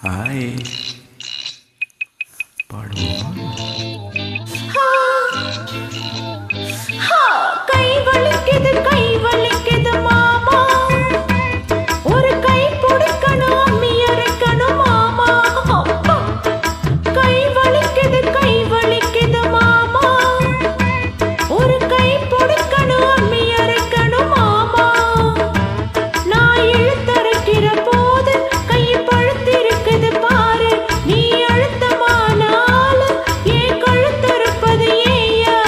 Hi பாடுவோம். கை வலிக்குது மாமா, ஒரு கை பிடிக்கணும் அம்மி அரைக்கணும் மாமா. கை வலிக்குது மாமா, ஒரு கை பிடிக்கணும் அம்மி அரைக்கணும் மாமா. நான் இழுத்தரைக்கிற போது கை பழுத்திருக்குது பாரு, நீ அழுத்தமான ஆளு ஏன் கழுத்தறுப்பது ஏயா?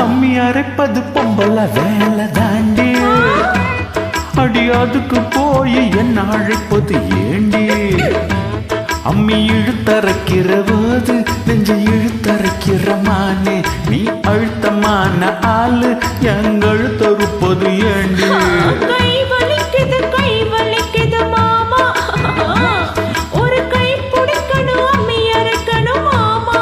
அம்மி அரைப்பது பொம்பள வேலை தாண்டி, அடி அதுக்கு போய் என்ன அழைப்பது ஏண்டி? அம்மி இழுத்தரைக்கிற போது நெஞ்சு இழுத்தரைக்கிற மானே, நீ அழுத்தமான ஆளு எங்கழுத்தறுப்பது ஏண்டி? கை வலிக்குது மாமா, ஒரு கை பிடிக்கணும் அம்மி அரைக்கணும் மாமா.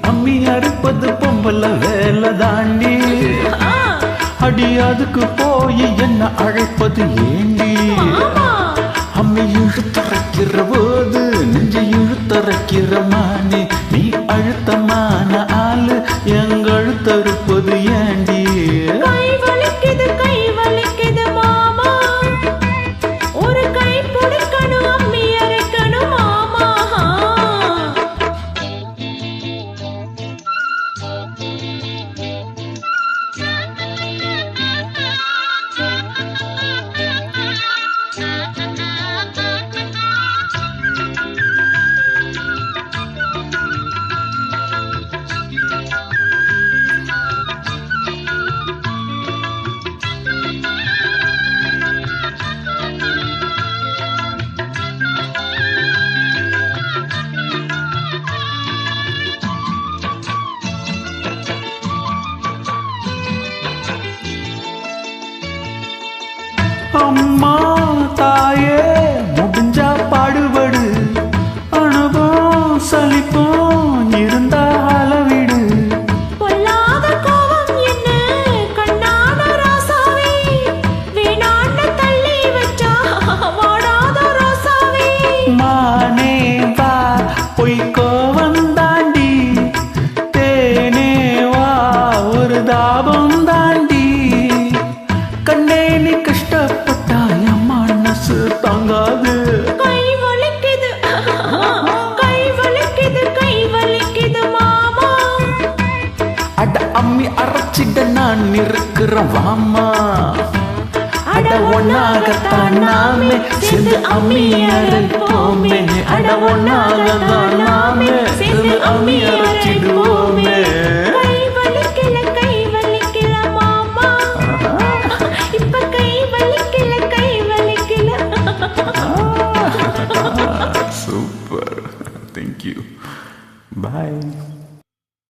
அம்மி அரைப்பது பொம்பள வேலை தாண்டி, அடி அதுக்கு போய் என்ன அழைப்பது ஏண்டி? அம்மி இழுத்தரைக்கிற போது நெஞ்சு இழுத்தரைக்கிற மானே, நீ அழுத்தமான ஆளு எங்கழுத்தறுப்பது ஏண்டி? கை வலிக்குது மாமா, ஒரு கை பிடிக்கணும் அம்மி அரைக்கணும் மாமா. அம்மா தாயே முடிஞ்சா பாடுபடு, அனுபவம் சலிப்பும் இருந்தா அளவிடு. பொல்லாத கோவம் என்ன கண்ணான ராசாவே, வேணான்னு தள்ளி வச்சா வாடாத ரோசாவே. மானே வா பொய்க்கோ வந்தாண்டி, தேனே வா ஒரு தாபம் தாண்டி. கண்ணே நீ கஷ்டப்பட்டா என் மனசு தாங்காது. கை வலிக்குது மாமா, அட அம்மி அரைச்சிட நான் இருக்கிறேன் வாமா. அட ஒன்னாகத்தான் நாமே சேர்ந்து அம்மி அரைப்போமே, அட ஒன்னாகத்தான் நாமே சேர்ந்து அம்மி